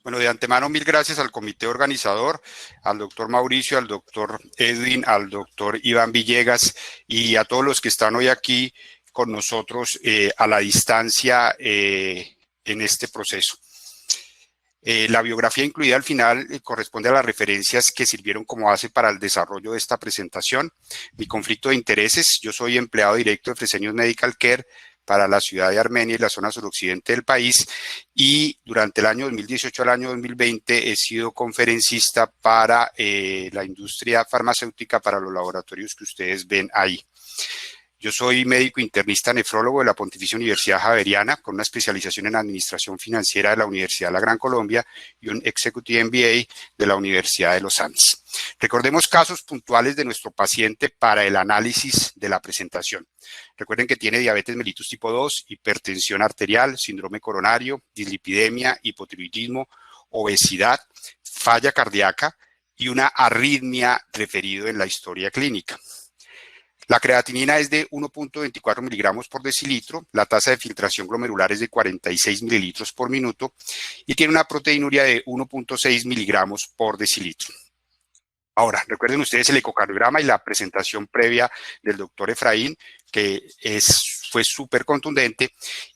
Bueno, de antemano, mil gracias al comité organizador, al doctor Mauricio, al doctor Edwin, al doctor Iván Villegas y a todos los que están hoy aquí con nosotros a la distancia en este proceso. La biografía incluida al final corresponde a las referencias que sirvieron como base para el desarrollo de esta presentación. Mi conflicto de intereses: yo soy empleado directo de Fresenius Medical Care para la ciudad de Armenia y la zona suroccidente del país, y durante el año 2018 al año 2020 he sido conferencista para la industria farmacéutica para los laboratorios que ustedes ven ahí. Yo soy médico internista nefrólogo de la Pontificia Universidad Javeriana, con una especialización en Administración Financiera de la Universidad de la Gran Colombia y un Executive MBA de la Universidad de los Andes. Recordemos casos puntuales de nuestro paciente para el análisis de la presentación. Recuerden que tiene diabetes mellitus tipo 2, hipertensión arterial, síndrome coronario, dislipidemia, hipotiroidismo, obesidad, falla cardíaca y una arritmia referido en la historia clínica. La creatinina es de 1.24 miligramos por decilitro, la tasa de filtración glomerular es de 46 mililitros por minuto y tiene una proteinuria de 1.6 miligramos por decilitro. Ahora, recuerden ustedes el ecocardiograma y la presentación previa del doctor Efraín, que fue súper contundente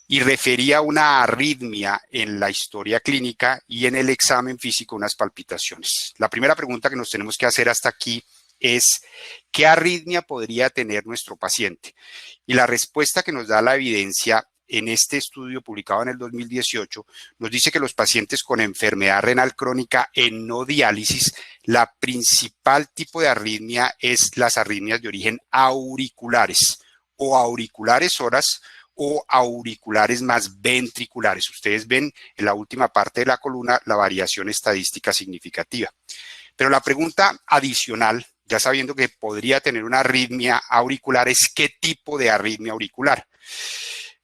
y refería una arritmia en la historia clínica y en el examen físico unas palpitaciones. La primera pregunta que nos tenemos que hacer hasta aquí es: ¿qué arritmia podría tener nuestro paciente? Y la respuesta que nos da la evidencia en este estudio publicado en el 2018 nos dice que los pacientes con enfermedad renal crónica en no diálisis, la principal tipo de arritmia es las arritmias de origen auriculares o auriculares horas o auriculares más ventriculares. Ustedes ven en la última parte de la columna la variación estadística significativa. Pero la pregunta adicional, ya sabiendo que podría tener una arritmia auricular, es ¿qué tipo de arritmia auricular?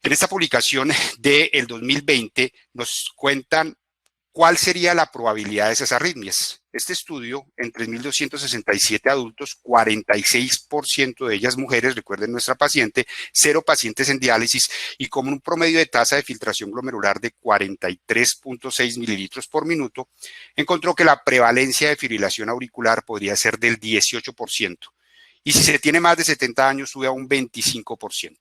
En esta publicación del 2020 nos cuentan cuál sería la probabilidad de esas arritmias. Este estudio, en 3.267 adultos, 46% de ellas mujeres, recuerden nuestra paciente, 0 pacientes en diálisis y con un promedio de tasa de filtración glomerular de 43.6 mililitros por minuto, encontró que la prevalencia de fibrilación auricular podría ser del 18%. Y si se tiene más de 70 años, sube a un 25%.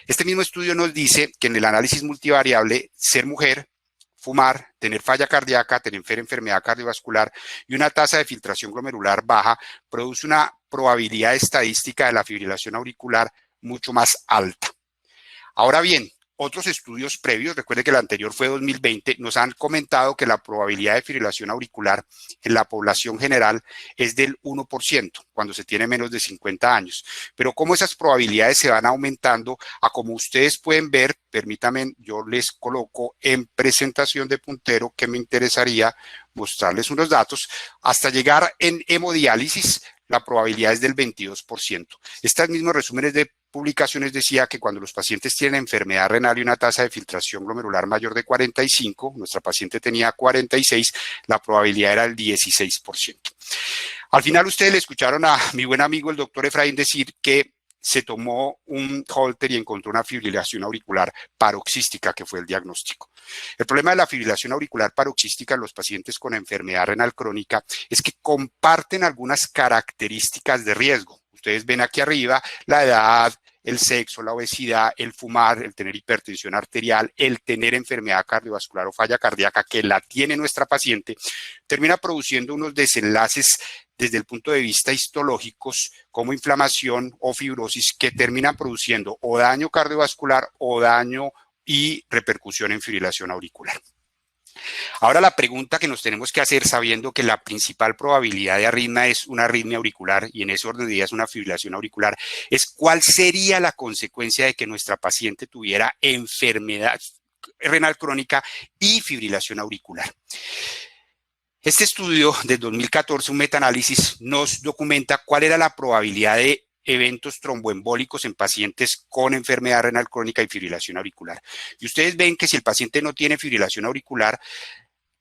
Este mismo estudio nos dice que en el análisis multivariable, ser mujer, fumar, tener falla cardíaca, tener enfermedad cardiovascular y una tasa de filtración glomerular baja produce una probabilidad estadística de la fibrilación auricular mucho más alta. Ahora bien, otros estudios previos, recuerde que el anterior fue 2020, nos han comentado que la probabilidad de fibrilación auricular en la población general es del 1% cuando se tiene menos de 50 años. Pero como esas probabilidades se van aumentando, a como ustedes pueden ver, permítanme, yo les coloco en presentación de puntero que me interesaría mostrarles unos datos, hasta llegar en hemodiálisis, la probabilidad es del 22%. Estos mismos resúmenes de publicaciones decía que cuando los pacientes tienen enfermedad renal y una tasa de filtración glomerular mayor de 45, nuestra paciente tenía 46, la probabilidad era el 16%. Al final ustedes le escucharon a mi buen amigo el doctor Efraín decir que se tomó un Holter y encontró una fibrilación auricular paroxística, que fue el diagnóstico. El problema de la fibrilación auricular paroxística en los pacientes con enfermedad renal crónica es que comparten algunas características de riesgo. Ustedes ven aquí arriba la edad, el sexo, la obesidad, el fumar, el tener hipertensión arterial, el tener enfermedad cardiovascular o falla cardíaca, que la tiene nuestra paciente, termina produciendo unos desenlaces desde el punto de vista histológicos como inflamación o fibrosis que terminan produciendo o daño cardiovascular o daño y repercusión en fibrilación auricular. Ahora la pregunta que nos tenemos que hacer, sabiendo que la principal probabilidad de arritmia es una arritmia auricular y en ese orden de ideas una fibrilación auricular, es cuál sería la consecuencia de que nuestra paciente tuviera enfermedad renal crónica y fibrilación auricular. Este estudio del 2014, un metaanálisis, nos documenta cuál era la probabilidad de eventos tromboembólicos en pacientes con enfermedad renal crónica y fibrilación auricular. Y ustedes ven que si el paciente no tiene fibrilación auricular,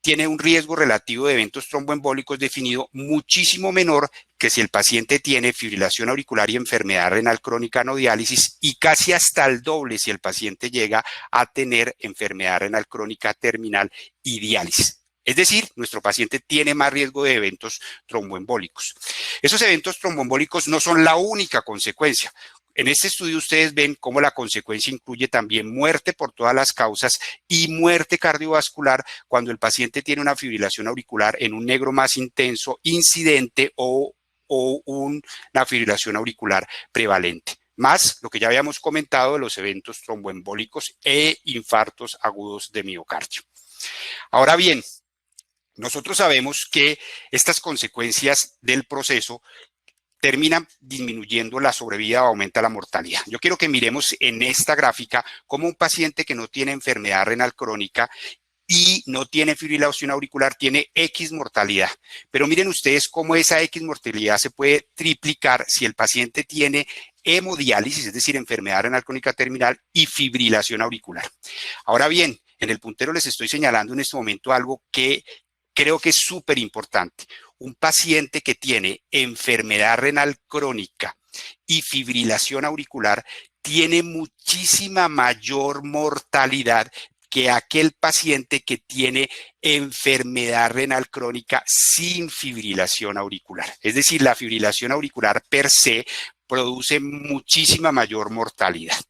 tiene un riesgo relativo de eventos tromboembólicos definido muchísimo menor que si el paciente tiene fibrilación auricular y enfermedad renal crónica no diálisis, y casi hasta el doble si el paciente llega a tener enfermedad renal crónica terminal y diálisis. Es decir, nuestro paciente tiene más riesgo de eventos tromboembólicos. Esos eventos tromboembólicos no son la única consecuencia. En este estudio ustedes ven cómo la consecuencia incluye también muerte por todas las causas y muerte cardiovascular cuando el paciente tiene una fibrilación auricular en un negro más intenso, incidente o una fibrilación auricular prevalente. Más lo que ya habíamos comentado de los eventos tromboembólicos e infartos agudos de miocardio. Ahora bien, nosotros sabemos que estas consecuencias del proceso terminan disminuyendo la sobrevida o aumenta la mortalidad. Yo quiero que miremos en esta gráfica cómo un paciente que no tiene enfermedad renal crónica y no tiene fibrilación auricular tiene X mortalidad. Pero miren ustedes cómo esa X mortalidad se puede triplicar si el paciente tiene hemodiálisis, es decir, enfermedad renal crónica terminal y fibrilación auricular. Ahora bien, en el puntero les estoy señalando en este momento algo que creo que es súper importante. Un paciente que tiene enfermedad renal crónica y fibrilación auricular tiene muchísima mayor mortalidad que aquel paciente que tiene enfermedad renal crónica sin fibrilación auricular. Es decir, la fibrilación auricular per se produce muchísima mayor mortalidad.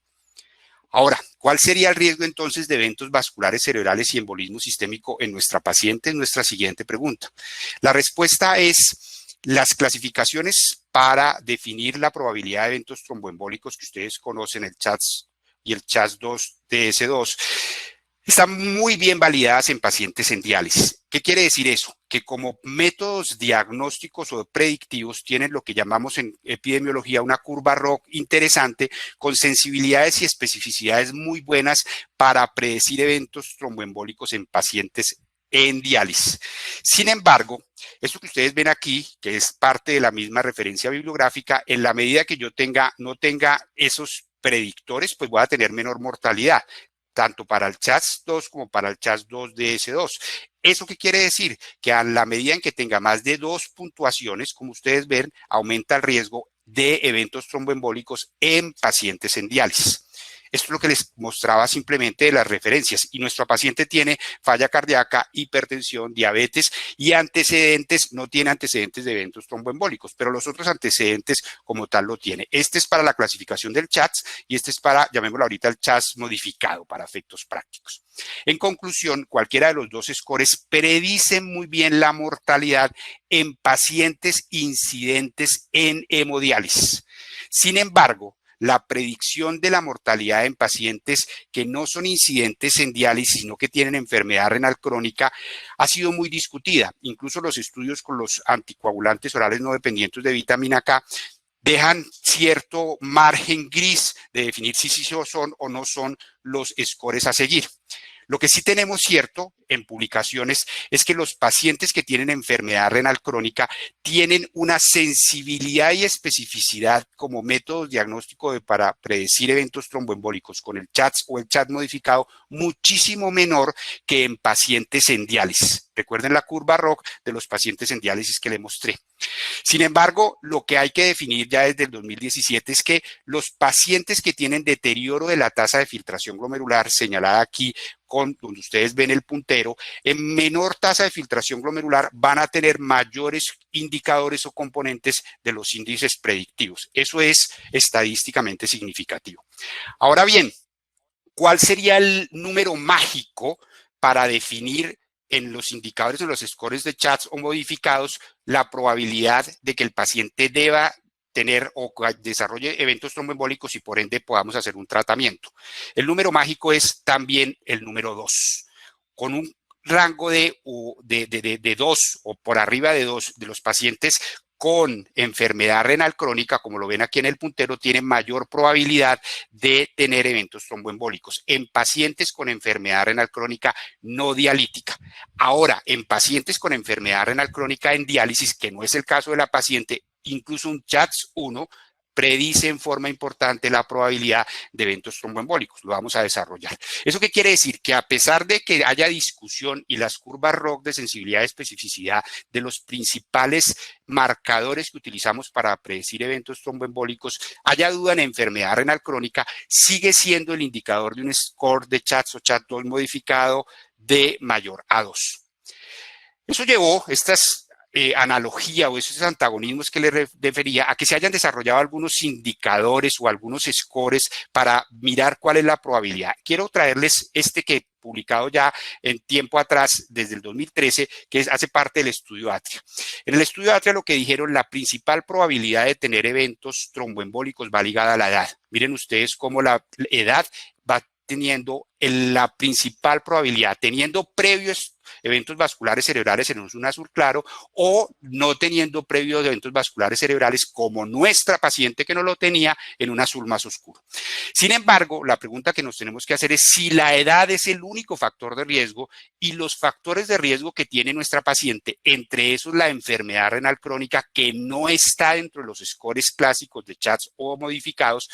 Ahora, ¿cuál sería el riesgo entonces de eventos vasculares cerebrales y embolismo sistémico en nuestra paciente? Es nuestra siguiente pregunta. La respuesta es las clasificaciones para definir la probabilidad de eventos tromboembólicos que ustedes conocen, el CHADS y el CHADS-2-DS2, están muy bien validadas en pacientes en diálisis. ¿Qué quiere decir eso? Que como métodos diagnósticos o predictivos tienen lo que llamamos en epidemiología una curva ROC interesante con sensibilidades y especificidades muy buenas para predecir eventos tromboembólicos en pacientes en diálisis. Sin embargo, esto que ustedes ven aquí, que es parte de la misma referencia bibliográfica, en la medida que yo no tenga esos predictores, pues voy a tener menor mortalidad, tanto para el CHADS-2 como para el CHADS-2-DS2. ¿Eso qué quiere decir? Que a la medida en que tenga más de 2 puntuaciones, como ustedes ven, aumenta el riesgo de eventos tromboembólicos en pacientes en diálisis. Esto es lo que les mostraba simplemente de las referencias. Y nuestro paciente tiene falla cardíaca, hipertensión, diabetes y antecedentes, no tiene antecedentes de eventos tromboembólicos, pero los otros antecedentes como tal lo tiene. Este es para la clasificación del CHADS y este es para, llamémoslo ahorita, el CHADS modificado para efectos prácticos. En conclusión, cualquiera de los dos scores predicen muy bien la mortalidad en pacientes incidentes en hemodiálisis. Sin embargo, la predicción de la mortalidad en pacientes que no son incidentes en diálisis, sino que tienen enfermedad renal crónica, ha sido muy discutida. Incluso los estudios con los anticoagulantes orales no dependientes de vitamina K dejan cierto margen gris de definir si sí son o no son los scores a seguir. Lo que sí tenemos cierto en publicaciones es que los pacientes que tienen enfermedad renal crónica tienen una sensibilidad y especificidad como métodos diagnósticos para predecir eventos tromboembólicos con el CHADS o el CHADS modificado muchísimo menor que en pacientes en diálisis. Recuerden la curva ROC de los pacientes en diálisis que le mostré. Sin embargo, lo que hay que definir ya desde el 2017 es que los pacientes que tienen deterioro de la tasa de filtración glomerular, señalada aquí donde ustedes ven el puntero, en menor tasa de filtración glomerular van a tener mayores indicadores o componentes de los índices predictivos. Eso es estadísticamente significativo. Ahora bien, ¿cuál sería el número mágico para definir en los indicadores de los scores de CHADS o modificados la probabilidad de que el paciente deba tener o desarrolle eventos tromboembólicos y por ende podamos hacer un tratamiento? El número mágico es también el número 2, con un rango de 2 o por arriba de 2 de los pacientes con enfermedad renal crónica, como lo ven aquí en el puntero, tienen mayor probabilidad de tener eventos tromboembólicos en pacientes con enfermedad renal crónica no dialítica. Ahora, en pacientes con enfermedad renal crónica en diálisis, que no es el caso de la paciente, incluso un CHADS-1 predice en forma importante la probabilidad de eventos tromboembólicos. Lo vamos a desarrollar. ¿Eso qué quiere decir? Que a pesar de que haya discusión y las curvas ROC de sensibilidad y especificidad de los principales marcadores que utilizamos para predecir eventos tromboembólicos, haya duda en enfermedad renal crónica, sigue siendo el indicador de un score de CHADS o CHADS-2 modificado de mayor a 2. Eso llevó estas analogía o esos antagonismos que le refería a que se hayan desarrollado algunos indicadores o algunos scores para mirar cuál es la probabilidad. Quiero traerles este que publicado ya en tiempo atrás, desde el 2013, que hace parte del estudio Atria. En el estudio Atria lo que dijeron, la principal probabilidad de tener eventos tromboembólicos va ligada a la edad. Miren ustedes cómo la edad va teniendo la principal probabilidad, teniendo previos eventos vasculares cerebrales en un azul claro o no teniendo previos eventos vasculares cerebrales como nuestra paciente que no lo tenía en un azul más oscuro. Sin embargo, la pregunta que nos tenemos que hacer es si la edad es el único factor de riesgo y los factores de riesgo que tiene nuestra paciente, entre esos la enfermedad renal crónica que no está dentro de los scores clásicos de CHATS o modificados,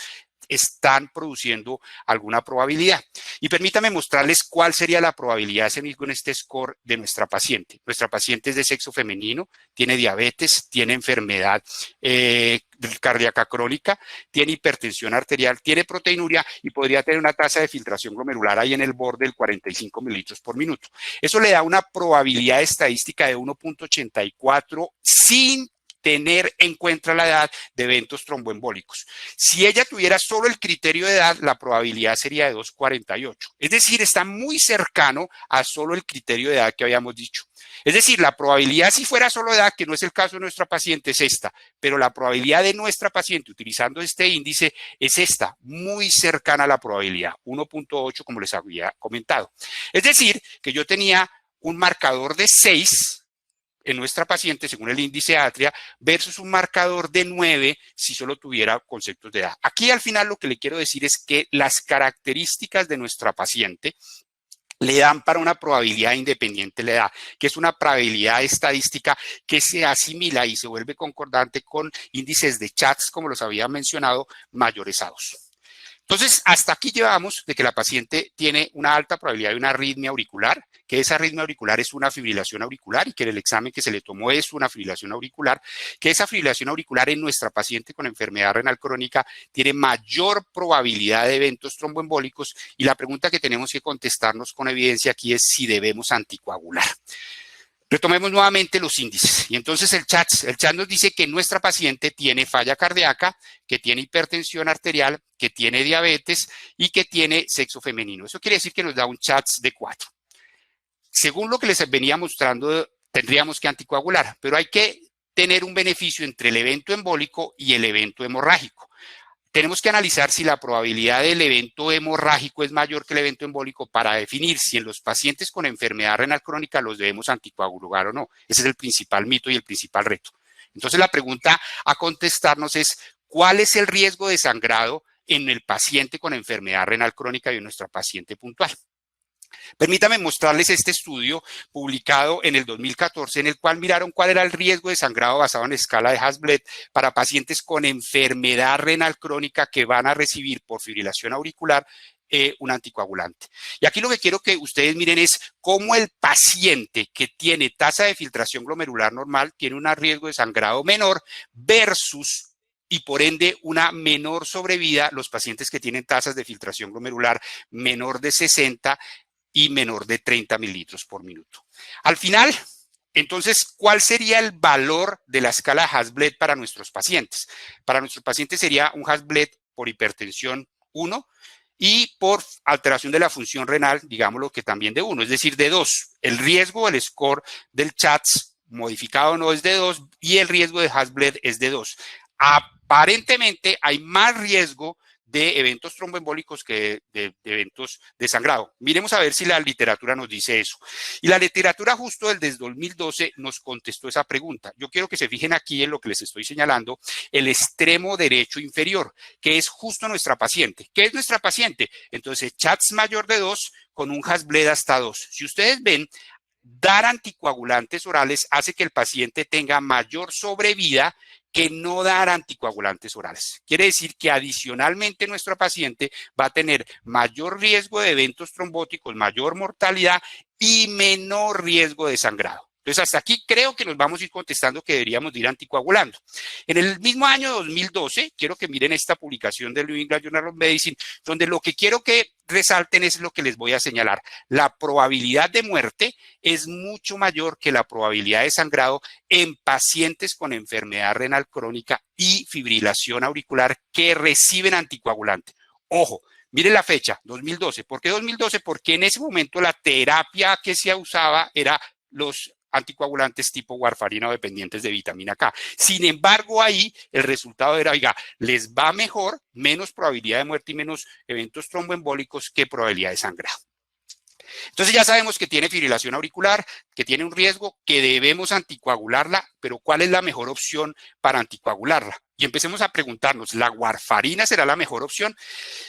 están produciendo alguna probabilidad. Y permítame mostrarles cuál sería la probabilidad de seguir con este score de nuestra paciente. Nuestra paciente es de sexo femenino, tiene diabetes, tiene enfermedad cardíaca crónica, tiene hipertensión arterial, tiene proteinuria y podría tener una tasa de filtración glomerular ahí en el borde del 45 mililitros por minuto. Eso le da una probabilidad estadística de 1.84 sin tener en cuenta la edad de eventos tromboembólicos. Si ella tuviera solo el criterio de edad, la probabilidad sería de 2.48. Es decir, está muy cercano a solo el criterio de edad que habíamos dicho. Es decir, la probabilidad si fuera solo edad, que no es el caso de nuestra paciente, es esta, pero la probabilidad de nuestra paciente utilizando este índice es esta, muy cercana a la probabilidad, 1.8 como les había comentado. Es decir, que yo tenía un marcador de 6 en nuestra paciente, según el índice Atria, versus un marcador de 9 si solo tuviera conceptos de edad. Aquí al final lo que le quiero decir es que las características de nuestra paciente le dan para una probabilidad independiente de la edad, que es una probabilidad estadística que se asimila y se vuelve concordante con índices de CHATS, como los había mencionado, mayorizados. Entonces, hasta aquí llevamos de que la paciente tiene una alta probabilidad de una arritmia auricular, que esa arritmia auricular es una fibrilación auricular y que en el examen que se le tomó es una fibrilación auricular, que esa fibrilación auricular en nuestra paciente con enfermedad renal crónica tiene mayor probabilidad de eventos tromboembólicos y la pregunta que tenemos que contestarnos con evidencia aquí es si debemos anticoagular. Retomemos nuevamente los índices. Y entonces el CHATS nos dice que nuestra paciente tiene falla cardíaca, que tiene hipertensión arterial, que tiene diabetes y que tiene sexo femenino. Eso quiere decir que nos da un CHATS de 4. Según lo que les venía mostrando, tendríamos que anticoagular, pero hay que tener un beneficio entre el evento embólico y el evento hemorrágico. Tenemos que analizar si la probabilidad del evento hemorrágico es mayor que el evento embólico para definir si en los pacientes con enfermedad renal crónica los debemos anticoagular o no. Ese es el principal mito y el principal reto. Entonces la pregunta a contestarnos es, ¿cuál es el riesgo de sangrado en el paciente con enfermedad renal crónica y en nuestra paciente puntual? Permítame mostrarles este estudio publicado en el 2014 en el cual miraron cuál era el riesgo de sangrado basado en escala de Hasbled para pacientes con enfermedad renal crónica que van a recibir por fibrilación auricular un anticoagulante. Y aquí lo que quiero que ustedes miren es cómo el paciente que tiene tasa de filtración glomerular normal tiene un riesgo de sangrado menor versus y por ende una menor sobrevida los pacientes que tienen tasas de filtración glomerular menor de 60 y menor de 30 mililitros por minuto. Al final, entonces, ¿cuál sería el valor de la escala de Hasbled para nuestros pacientes? Para nuestros pacientes sería un Hasbled por hipertensión 1 y por alteración de la función renal, digámoslo que también de 1, es decir, de 2. El riesgo, el score del CHATS modificado no es de 2 y el riesgo de Hasbled es de 2. Aparentemente hay más riesgo de eventos tromboembólicos que de eventos de sangrado. Miremos a ver si la literatura nos dice eso. Y la literatura justo desde 2012 nos contestó esa pregunta. Yo quiero que se fijen aquí en lo que les estoy señalando, el extremo derecho inferior, que es justo nuestra paciente. ¿Qué es nuestra paciente? Entonces, CHATS mayor de 2 con un Hasbled hasta 2. Si ustedes ven, dar anticoagulantes orales hace que el paciente tenga mayor sobrevida que no dar anticoagulantes orales. Quiere decir que adicionalmente nuestro paciente va a tener mayor riesgo de eventos trombóticos, mayor mortalidad y menor riesgo de sangrado. Entonces, hasta aquí creo que nos vamos a ir contestando que deberíamos ir anticoagulando. En el mismo año 2012, quiero que miren esta publicación del New England Journal of Medicine, donde lo que quiero que resalten es lo que les voy a señalar. La probabilidad de muerte es mucho mayor que la probabilidad de sangrado en pacientes con enfermedad renal crónica y fibrilación auricular que reciben anticoagulante. Ojo, miren la fecha, 2012. ¿Por qué 2012? Porque en ese momento la terapia que se usaba era los anticoagulantes tipo warfarina o dependientes de vitamina K. Sin embargo, ahí el resultado era, oiga, les va mejor, menos probabilidad de muerte y menos eventos tromboembólicos que probabilidad de sangrado. Entonces ya sabemos que tiene fibrilación auricular, que tiene un riesgo, que debemos anticoagularla, pero ¿cuál es la mejor opción para anticoagularla? Y empecemos a preguntarnos, ¿la warfarina será la mejor opción?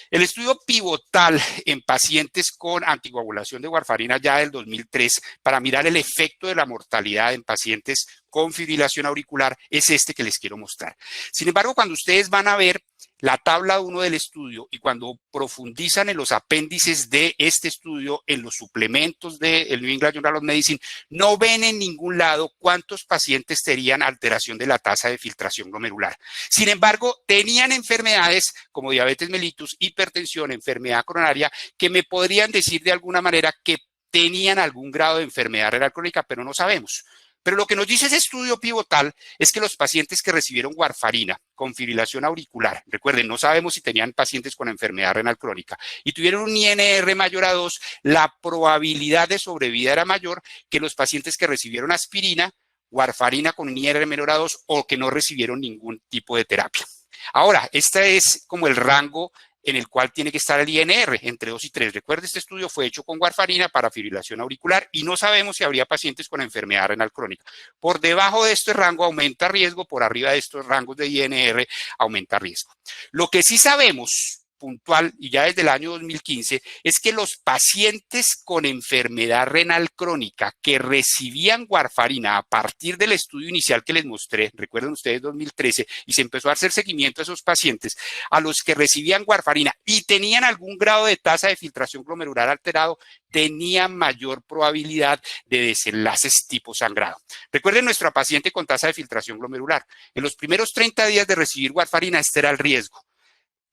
El estudio pivotal en pacientes con anticoagulación de warfarina ya del 2003 para mirar el efecto de la mortalidad en pacientes con fibrilación auricular es este que les quiero mostrar. Sin embargo, cuando ustedes van a ver la tabla 1 del estudio y cuando profundizan en los apéndices de este estudio, en los suplementos del New England Journal of Medicine, no ven en ningún lado cuántos pacientes tenían alteración de la tasa de filtración glomerular. Sin embargo, tenían enfermedades como diabetes mellitus, hipertensión, enfermedad coronaria, que me podrían decir de alguna manera que tenían algún grado de enfermedad renal crónica, pero no sabemos. Pero lo que nos dice ese estudio pivotal es que los pacientes que recibieron warfarina con fibrilación auricular, recuerden, no sabemos si tenían pacientes con enfermedad renal crónica y tuvieron un INR mayor a 2, la probabilidad de sobrevida era mayor que los pacientes que recibieron aspirina, warfarina con un INR menor a 2 o que no recibieron ningún tipo de terapia. Ahora, este es como el rango en el cual tiene que estar el INR, entre 2 y 3. Recuerde, este estudio fue hecho con warfarina para fibrilación auricular y no sabemos si habría pacientes con enfermedad renal crónica. Por debajo de este rango aumenta riesgo, por arriba de estos rangos de INR aumenta riesgo. Lo que sí sabemos puntual y ya desde el año 2015 es que los pacientes con enfermedad renal crónica que recibían warfarina a partir del estudio inicial que les mostré, recuerden ustedes 2013, y se empezó a hacer seguimiento a esos pacientes, a los que recibían warfarina y tenían algún grado de tasa de filtración glomerular alterado, tenían mayor probabilidad de desenlaces tipo sangrado. Recuerden nuestra paciente con tasa de filtración glomerular. En los primeros 30 días de recibir warfarina, este era el riesgo.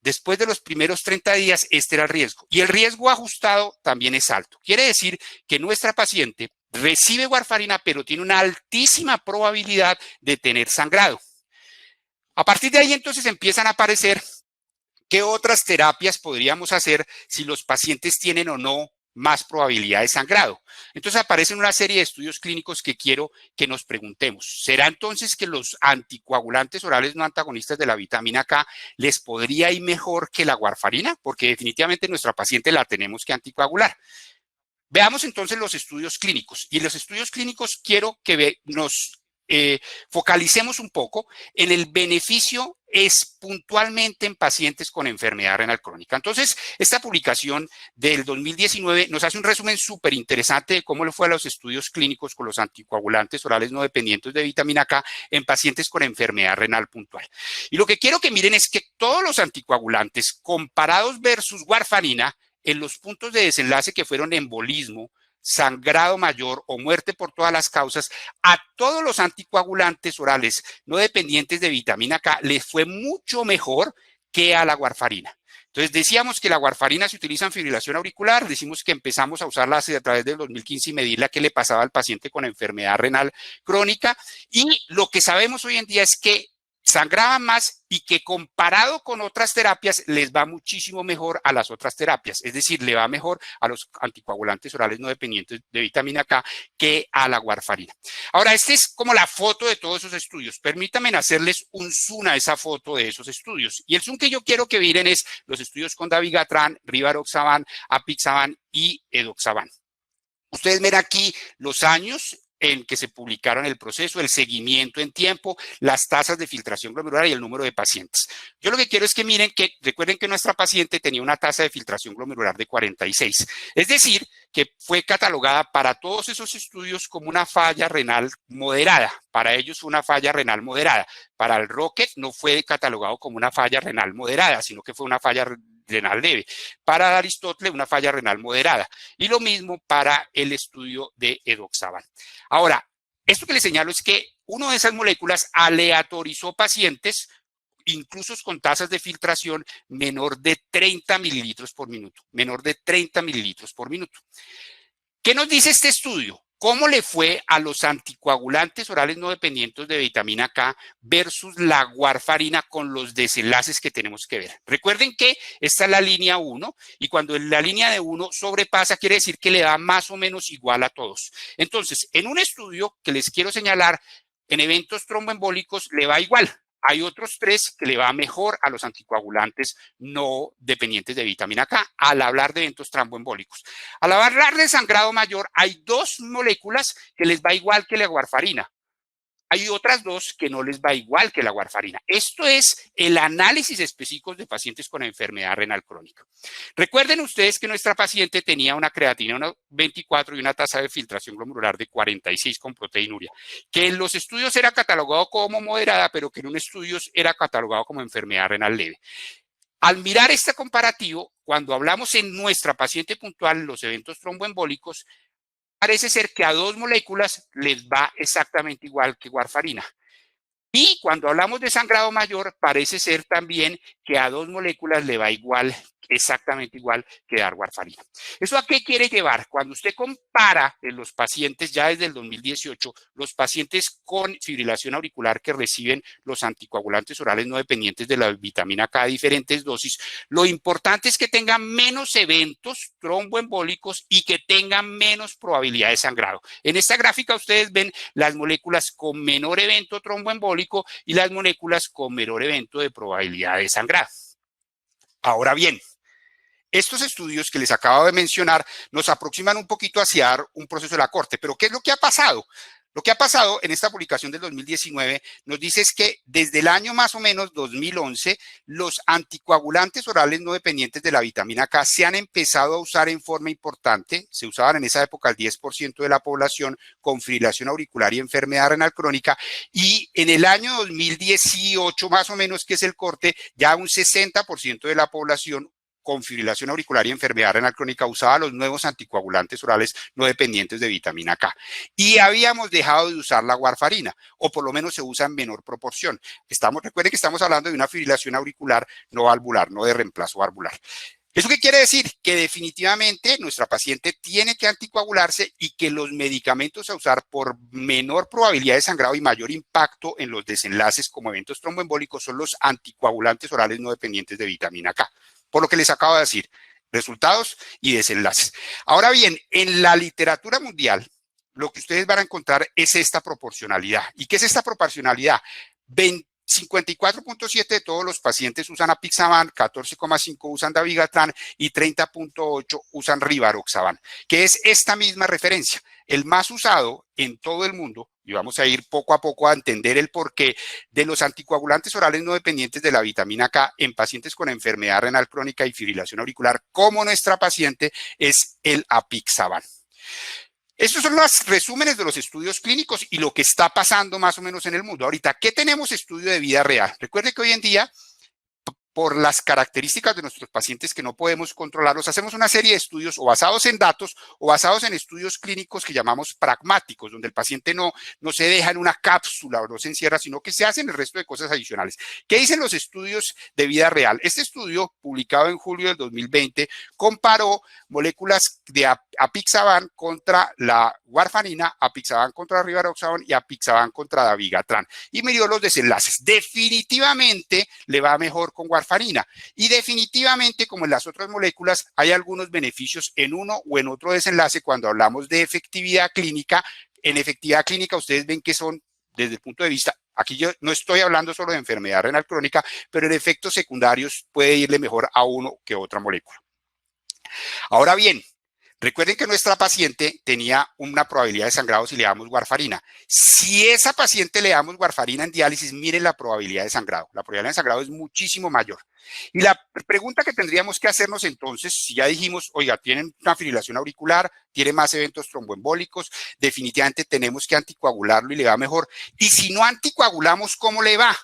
Después de los primeros 30 días, este era el riesgo. Y el riesgo ajustado también es alto. Quiere decir que nuestra paciente recibe warfarina, pero tiene una altísima probabilidad de tener sangrado. A partir de ahí, entonces, empiezan a aparecer qué otras terapias podríamos hacer si los pacientes tienen o no más probabilidad de sangrado. Entonces aparecen una serie de estudios clínicos que quiero que nos preguntemos. ¿Será entonces que los anticoagulantes orales no antagonistas de la vitamina K les podría ir mejor que la warfarina? Porque definitivamente nuestra paciente la tenemos que anticoagular. Veamos entonces los estudios clínicos. Y en los estudios clínicos quiero que nos focalicemos un poco en el beneficio es puntualmente en pacientes con enfermedad renal crónica. Entonces, esta publicación del 2019 nos hace un resumen súper interesante de cómo le fue a los estudios clínicos con los anticoagulantes orales no dependientes de vitamina K en pacientes con enfermedad renal puntual. Y lo que quiero que miren es que todos los anticoagulantes comparados versus warfarina en los puntos de desenlace que fueron embolismo, sangrado mayor o muerte por todas las causas, a todos los anticoagulantes orales no dependientes de vitamina K les fue mucho mejor que a la warfarina. Entonces decíamos que la warfarina se utiliza en fibrilación auricular, decimos que empezamos a usarla a través del 2015 y medirla qué le pasaba al paciente con enfermedad renal crónica y lo que sabemos hoy en día es que sangraban más y que comparado con otras terapias les va muchísimo mejor a las otras terapias, es decir, le va mejor a los anticoagulantes orales no dependientes de vitamina K que a la warfarina. Ahora, esta es como la foto de todos esos estudios. Permítanme hacerles un zoom a esa foto de esos estudios. Y el zoom que yo quiero que miren es los estudios con dabigatran, rivaroxaban, apixaban y edoxaban. Ustedes ven aquí los años en que se publicaron el proceso, el seguimiento en tiempo, las tasas de filtración glomerular y el número de pacientes. Yo lo que quiero es que miren que, recuerden que nuestra paciente tenía una tasa de filtración glomerular de 46. Es decir, que fue catalogada para todos esos estudios como una falla renal moderada. Para ellos fue una falla renal moderada. Para el Rocket no fue catalogado como una falla renal moderada, sino que fue una falla renal leve. Para Aristóteles, una falla renal moderada. Y lo mismo para el estudio de edoxaban. Ahora, Esto que les señalo es que una de esas moléculas aleatorizó pacientes, incluso con tasas de filtración menor de 30 mililitros por minuto, menor de 30 mililitros por minuto. ¿Qué nos dice este estudio? ¿Cómo le fue a los anticoagulantes orales no dependientes de vitamina K versus la warfarina con los desenlaces que tenemos que ver? Recuerden que esta es la línea 1 y cuando la línea de 1 sobrepasa quiere decir que le da más o menos igual a todos. Entonces, en un estudio que les quiero señalar, en eventos tromboembólicos le va igual. Hay otros 3 que le va mejor a los anticoagulantes no dependientes de vitamina K al hablar de eventos tromboembólicos. Al hablar de sangrado mayor, hay 2 moléculas que les va igual que la warfarina. Hay otras 2 que no les va igual que la warfarina. Esto es el análisis específico de pacientes con enfermedad renal crónica. Recuerden ustedes que nuestra paciente tenía una creatina 24 y una tasa de filtración glomerular de 46 con proteinuria, que en los estudios era catalogado como moderada, pero que en un estudio era catalogado como enfermedad renal leve. Al mirar este comparativo, cuando hablamos en nuestra paciente puntual, los eventos tromboembólicos, parece ser que a 2 moléculas les va exactamente igual que warfarina. Y cuando hablamos de sangrado mayor, parece ser también que a 2 moléculas le va igual, exactamente igual que dar warfarina. ¿Eso a qué quiere llevar? Cuando usted compara en los pacientes, ya desde el 2018, los pacientes con fibrilación auricular que reciben los anticoagulantes orales no dependientes de la vitamina K a diferentes dosis, lo importante es que tengan menos eventos tromboembólicos y que tengan menos probabilidad de sangrado. En esta gráfica ustedes ven las moléculas con menor evento tromboembólico y las moléculas con menor evento de probabilidad de sangrado. Ahora bien, estos estudios que les acabo de mencionar nos aproximan un poquito hacia dar un proceso de la corte, pero ¿qué es lo que ha pasado? Lo que ha pasado en esta publicación del 2019 nos dice es que desde el año más o menos 2011, los anticoagulantes orales no dependientes de la vitamina K se han empezado a usar en forma importante. Se usaban en esa época el 10% de la población con fibrilación auricular y enfermedad renal crónica. Y en el año 2018 más o menos, que es el corte, ya un 60% de la población con fibrilación auricular y enfermedad renal crónica usaba los nuevos anticoagulantes orales no dependientes de vitamina K. Y habíamos dejado de usar la warfarina, o por lo menos se usa en menor proporción. Recuerden que estamos hablando de una fibrilación auricular no valvular, no de reemplazo valvular. ¿Eso qué quiere decir? Que definitivamente nuestra paciente tiene que anticoagularse y que los medicamentos a usar por menor probabilidad de sangrado y mayor impacto en los desenlaces como eventos tromboembólicos son los anticoagulantes orales no dependientes de vitamina K. Por lo que les acabo de decir, resultados y desenlaces. Ahora bien, en la literatura mundial, lo que ustedes van a encontrar es esta proporcionalidad. ¿Y qué es esta proporcionalidad? 54.7 de todos los pacientes usan apixaban, 14.5 usan dabigatran y 30.8 usan rivaroxaban, que es esta misma referencia. El más usado en todo el mundo, y vamos a ir poco a poco a entender el porqué de los anticoagulantes orales no dependientes de la vitamina K en pacientes con enfermedad renal crónica y fibrilación auricular, como nuestra paciente, es el apixaban. Estos son los resúmenes de los estudios clínicos y lo que está pasando más o menos en el mundo. Ahorita, ¿qué tenemos estudio de vida real? Recuerde que hoy en día, por las características de nuestros pacientes que no podemos controlarlos, hacemos una serie de estudios o basados en datos o basados en estudios clínicos que llamamos pragmáticos, donde el paciente no se deja en una cápsula o no se encierra, sino que se hacen el resto de cosas adicionales. ¿Qué dicen los estudios de vida real? Este estudio, publicado en julio del 2020, comparó moléculas de apixaban contra la warfarina, apixaban contra rivaroxaban y apixaban contra dabigatran y midió los desenlaces. Definitivamente le va mejor con warfarina y definitivamente, como en las otras moléculas, hay algunos beneficios en uno o en otro desenlace cuando hablamos de efectividad clínica. En efectividad clínica ustedes ven que son, desde el punto de vista, aquí yo no estoy hablando solo de enfermedad renal crónica, pero en efectos secundarios puede irle mejor a uno que a otra molécula. Ahora bien, recuerden que nuestra paciente tenía una probabilidad de sangrado si le damos warfarina. Si esa paciente le damos warfarina en diálisis, miren la probabilidad de sangrado. La probabilidad de sangrado es muchísimo mayor. Y la pregunta que tendríamos que hacernos entonces, si ya dijimos, oiga, tienen una fibrilación auricular, tiene más eventos tromboembólicos, definitivamente tenemos que anticoagularlo y le va mejor. Y si no anticoagulamos, ¿cómo le va?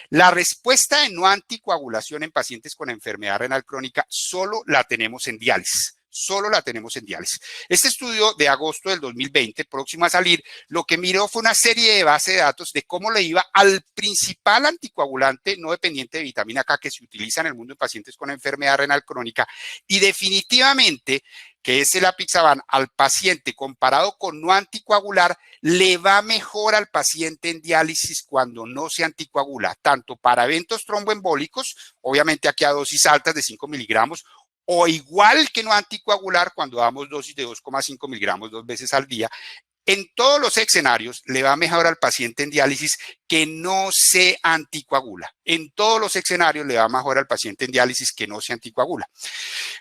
La respuesta de no anticoagulación en pacientes con enfermedad renal crónica solo la tenemos en diálisis. solo la tenemos en diálisis. Este estudio de agosto del 2020, próximo a salir, lo que miró fue una serie de bases de datos de cómo le iba al principal anticoagulante no dependiente de vitamina K que se utiliza en el mundo de pacientes con enfermedad renal crónica, y definitivamente que es el apixaban, al paciente comparado con no anticoagular, le va mejor al paciente en diálisis cuando no se anticoagula, tanto para eventos tromboembólicos, obviamente aquí a dosis altas de 5 miligramos, o igual que no anticoagular cuando damos dosis de 2,5 miligramos 2 veces al día. En todos los escenarios le va mejor al paciente en diálisis que no se anticoagula. En todos los escenarios le va mejor al paciente en diálisis que no se anticoagula.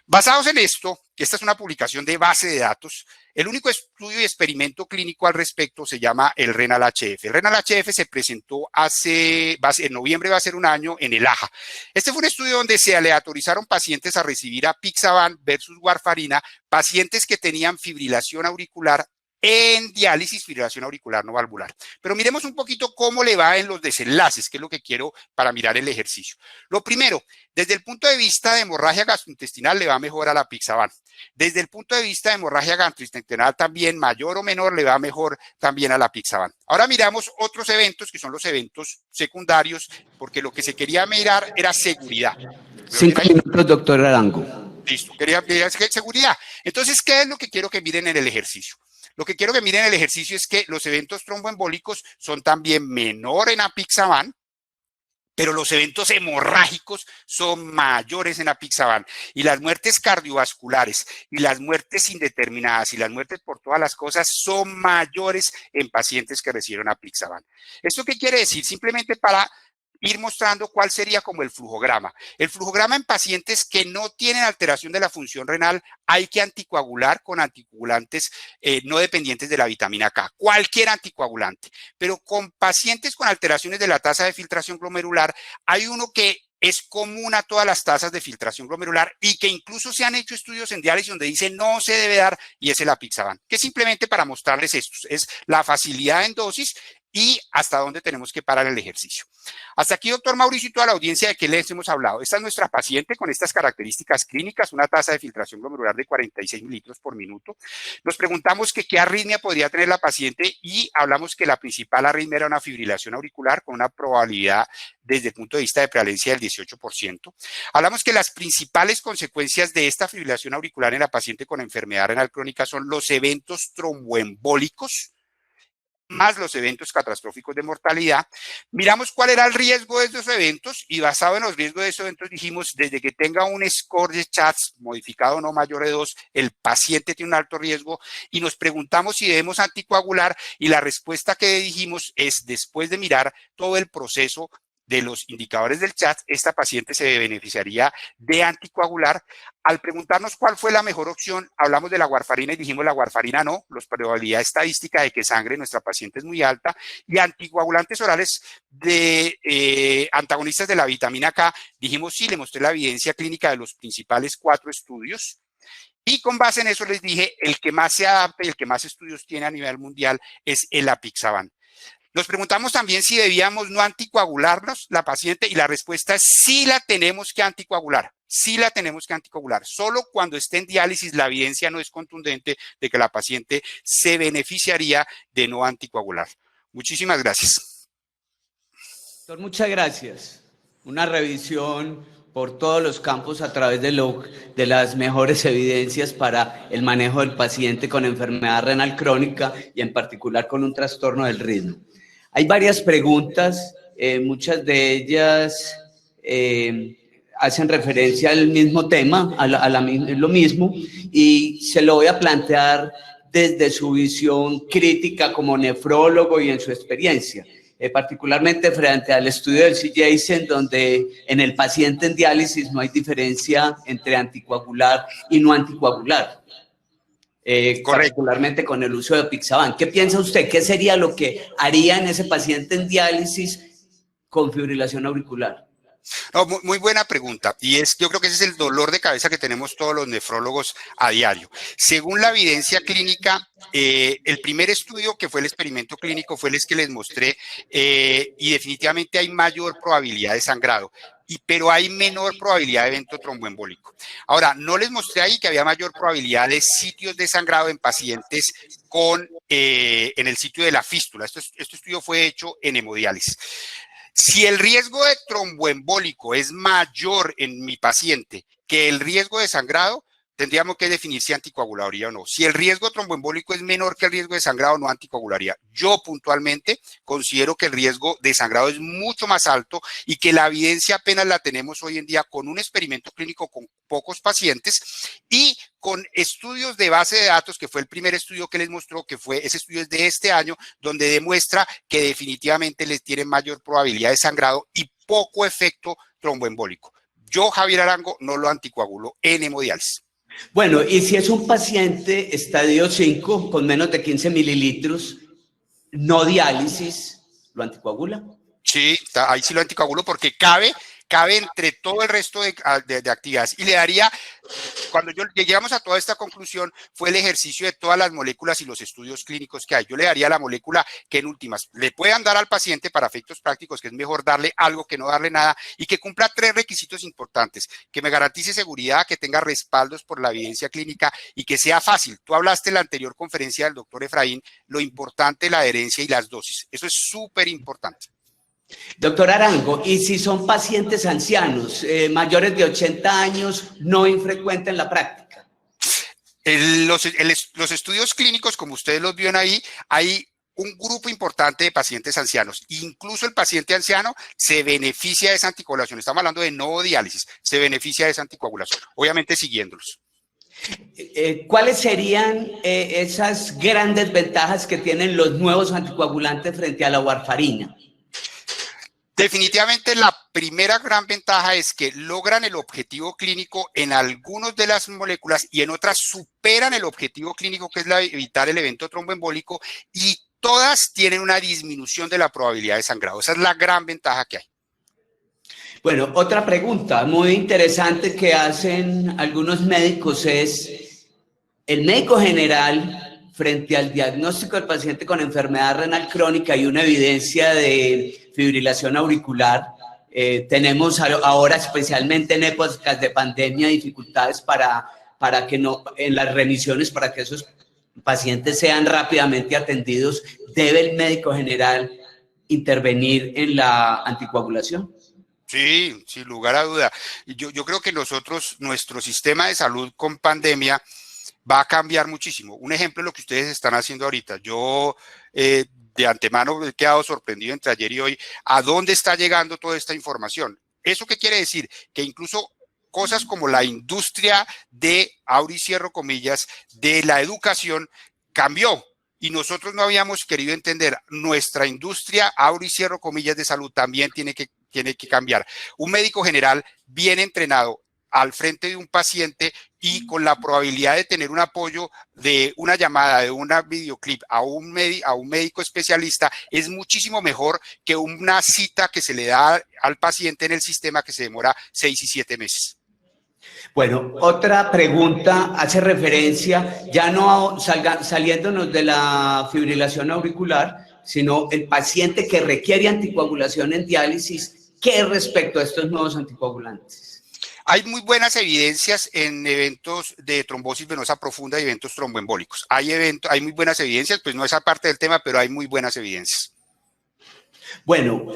Basados en esto, esta es una publicación de base de datos, el único estudio y experimento clínico al respecto se llama el RENAL-HF. El RENAL-HF se presentó en noviembre, va a ser un año, en el AJA. Este fue un estudio donde se aleatorizaron pacientes a recibir apixaban versus warfarina, pacientes que tenían fibrilación auricular en diálisis, fibrilación auricular no valvular. Pero miremos un poquito cómo le va en los desenlaces, que es lo que quiero para mirar el ejercicio. Lo primero, desde el punto de vista de hemorragia gastrointestinal le va mejor a la apixaban. Desde el punto de vista de hemorragia gastrointestinal también, mayor o menor, le va mejor también a la apixaban. Ahora miramos otros eventos que son los eventos secundarios, porque lo que se quería mirar era seguridad. 5 minutos, doctor Arango. Listo, quería mirar seguridad. Entonces, ¿qué es lo que quiero que miren en el ejercicio? Lo que quiero que miren en el ejercicio es que los eventos tromboembólicos son también menor en apixaban, pero los eventos hemorrágicos son mayores en apixaban. Y las muertes cardiovasculares y las muertes indeterminadas y las muertes por todas las cosas son mayores en pacientes que reciben apixaban. ¿Esto qué quiere decir? Simplemente para ir mostrando cuál sería como el flujograma. El flujograma en pacientes que no tienen alteración de la función renal, hay que anticoagular con anticoagulantes no dependientes de la vitamina K, cualquier anticoagulante. Pero con pacientes con alteraciones de la tasa de filtración glomerular, hay uno que es común a todas las tasas de filtración glomerular y que incluso se han hecho estudios en diálisis donde dicen no se debe dar, y es el apixaban, que simplemente para mostrarles esto, es la facilidad en dosis y hasta dónde tenemos que parar el ejercicio. Hasta aquí, doctor Mauricio, y toda la audiencia de que les hemos hablado. Esta es nuestra paciente con estas características clínicas, una tasa de filtración glomerular de 46 mililitros por minuto. Nos preguntamos que qué arritmia podría tener la paciente y hablamos que la principal arritmia era una fibrilación auricular con una probabilidad desde el punto de vista de prevalencia del 18%. Hablamos que las principales consecuencias de esta fibrilación auricular en la paciente con enfermedad renal crónica son los eventos tromboembólicos, más los eventos catastróficos de mortalidad. Miramos cuál era el riesgo de estos eventos y basado en los riesgos de esos eventos dijimos, desde que tenga un score de CHADS modificado no mayor de 2, el paciente tiene un alto riesgo y nos preguntamos si debemos anticoagular y la respuesta que dijimos es, después de mirar todo el proceso de los indicadores del CHADS, esta paciente se beneficiaría de anticoagular. Al preguntarnos cuál fue la mejor opción, hablamos de la warfarina y dijimos la warfarina no, la probabilidad estadística de que sangre nuestra paciente es muy alta, y anticoagulantes orales de antagonistas de la vitamina K, dijimos sí, le mostré la evidencia clínica de los principales 4 estudios, y con base en eso les dije, el que más se adapta y el que más estudios tiene a nivel mundial es el apixaban. Nos preguntamos también si debíamos no anticoagularnos la paciente y la respuesta es sí la tenemos que anticoagular, sí la tenemos que anticoagular. Solo cuando esté en diálisis la evidencia no es contundente de que la paciente se beneficiaría de no anticoagular. Muchísimas gracias. Doctor, muchas gracias. Una revisión por todos los campos a través de las mejores evidencias para el manejo del paciente con enfermedad renal crónica y en particular con un trastorno del ritmo. Hay varias preguntas, muchas de ellas hacen referencia al mismo tema, lo mismo, y se lo voy a plantear desde su visión crítica como nefrólogo y en su experiencia. Particularmente frente al estudio del C-Jason, donde en el paciente en diálisis no hay diferencia entre anticoagular y no anticoagular. Particularmente con el uso de apixaban. ¿Qué piensa usted? ¿Qué sería lo que haría en ese paciente en diálisis con fibrilación auricular? No, muy buena pregunta, y yo creo que ese es el dolor de cabeza que tenemos todos los nefrólogos a diario. Según la evidencia clínica, el primer estudio que fue el experimento clínico fue el que les mostré y definitivamente hay mayor probabilidad de sangrado. pero hay menor probabilidad de evento tromboembólico. Ahora, no les mostré ahí que había mayor probabilidad de sitios de sangrado en pacientes en el sitio de la fístula. Este estudio fue hecho en hemodiálisis. Si el riesgo de tromboembólico es mayor en mi paciente que el riesgo de sangrado, tendríamos que definir si anticoagularía o no. Si el riesgo tromboembólico es menor que el riesgo de sangrado, no anticoagularía. Yo puntualmente considero que el riesgo de sangrado es mucho más alto y que la evidencia apenas la tenemos hoy en día con un experimento clínico con pocos pacientes y con estudios de base de datos, que fue el primer estudio que les mostró, que fue ese estudio es de este año, donde demuestra que definitivamente les tienen mayor probabilidad de sangrado y poco efecto tromboembólico. Yo, Javier Arango, no lo anticoagulo en hemodiálisis. Bueno, y si es un paciente estadio 5 con menos de 15 mililitros, no diálisis, ¿lo anticoagula? Sí, ahí sí lo anticoagulo porque cabe entre todo el resto de actividades. Y le daría, cuando llegamos a toda esta conclusión, fue el ejercicio de todas las moléculas y los estudios clínicos que hay. Yo le daría la molécula que en últimas le puedan dar al paciente para efectos prácticos, que es mejor darle algo que no darle nada, y que cumpla 3 requisitos importantes: que me garantice seguridad, que tenga respaldos por la evidencia clínica y que sea fácil. Tú hablaste en la anterior conferencia del doctor Efraín, lo importante, la adherencia y las dosis. Eso es súper importante. Doctor Arango, y si son pacientes ancianos, mayores de 80 años, no infrecuente en la práctica? Los estudios clínicos, como ustedes los vieron ahí, hay un grupo importante de pacientes ancianos. Incluso el paciente anciano se beneficia de esa anticoagulación. Estamos hablando de no diálisis, se beneficia de esa anticoagulación, obviamente siguiéndolos. ¿Cuáles serían esas grandes ventajas que tienen los nuevos anticoagulantes frente a la warfarina? Definitivamente la primera gran ventaja es que logran el objetivo clínico en algunas de las moléculas y en otras superan el objetivo clínico, que es evitar el evento tromboembólico, y todas tienen una disminución de la probabilidad de sangrado. Esa es la gran ventaja que hay. Bueno, otra pregunta muy interesante que hacen algunos médicos es: el médico general, frente al diagnóstico del paciente con enfermedad renal crónica y una evidencia de fibrilación auricular, tenemos ahora, especialmente en épocas de pandemia, dificultades para que no, en las remisiones, para que esos pacientes sean rápidamente atendidos. ¿Debe el médico general intervenir en la anticoagulación? Sí, sin lugar a duda. Yo creo que nuestro sistema de salud con pandemia va a cambiar muchísimo. Un ejemplo es lo que ustedes están haciendo ahorita. Yo de antemano he quedado sorprendido entre ayer y hoy a dónde está llegando toda esta información. ¿Eso qué quiere decir? Que incluso cosas como la industria de, abro y cierro comillas, de la educación cambió. Y nosotros no habíamos querido entender. Nuestra industria, abro y cierro comillas, de salud también tiene que cambiar. Un médico general bien entrenado al frente de un paciente y con la probabilidad de tener un apoyo de una llamada, de una videoclip a un médico especialista, es muchísimo mejor que una cita que se le da al paciente en el sistema, que se demora 6 y 7 meses. Bueno, otra pregunta hace referencia, ya no saliéndonos de la fibrilación auricular, sino el paciente que requiere anticoagulación en diálisis. ¿Qué respecto a estos nuevos anticoagulantes? Hay muy buenas evidencias en eventos de trombosis venosa profunda y eventos tromboembólicos. Hay muy buenas evidencias, pues no es parte del tema, pero hay muy buenas evidencias. Bueno.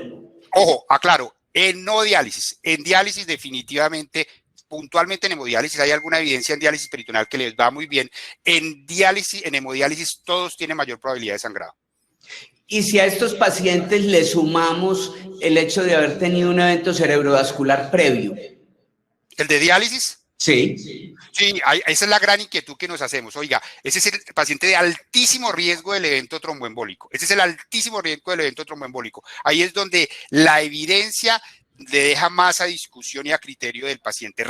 Ojo, aclaro, en no diálisis. En diálisis definitivamente, puntualmente en hemodiálisis, hay alguna evidencia en diálisis peritoneal que les va muy bien. En hemodiálisis, todos tienen mayor probabilidad de sangrado. Y si a estos pacientes le sumamos el hecho de haber tenido un evento cerebrovascular previo. ¿El de diálisis? Sí. Sí, esa es la gran inquietud que nos hacemos. Oiga, ese es el paciente de altísimo riesgo del evento tromboembólico. Ese es el altísimo riesgo del evento tromboembólico. Ahí es donde la evidencia le deja más a discusión y a criterio del paciente,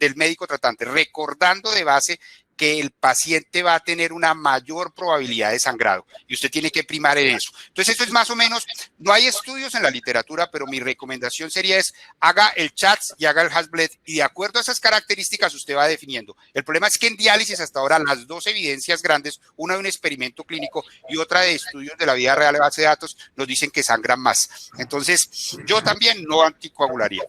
del médico tratante, recordando de base que el paciente va a tener una mayor probabilidad de sangrado y usted tiene que primar en eso. Entonces eso es más o menos, no hay estudios en la literatura, pero mi recomendación sería haga el CHATS y haga el Hasbled y de acuerdo a esas características usted va definiendo. El problema es que en diálisis hasta ahora las dos evidencias grandes, una de un experimento clínico y otra de estudios de la vida real de base de datos, nos dicen que sangran más. Entonces yo también no anticoagularía.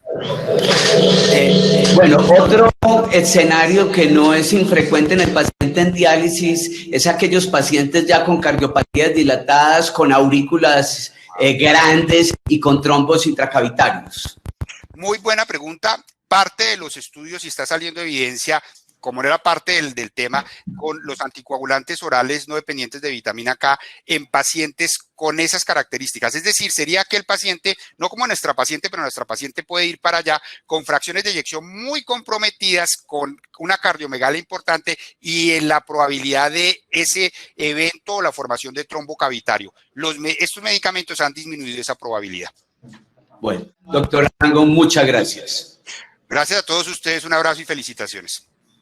Bueno, otro escenario que no es infrecuente en el paciente en diálisis es aquellos pacientes ya con cardiopatías dilatadas, con aurículas grandes y con trombos intracavitarios. Muy buena pregunta. Parte de los estudios y está saliendo evidencia, como era parte del tema, con los anticoagulantes orales no dependientes de vitamina K en pacientes con esas características. Es decir, sería que el paciente, no como nuestra paciente, pero nuestra paciente puede ir para allá con fracciones de eyección muy comprometidas, con una cardiomegalia importante y en la probabilidad de ese evento o la formación de trombo cavitario. Estos medicamentos han disminuido esa probabilidad. Bueno, doctor Arango, muchas gracias. Gracias a todos ustedes, un abrazo y felicitaciones.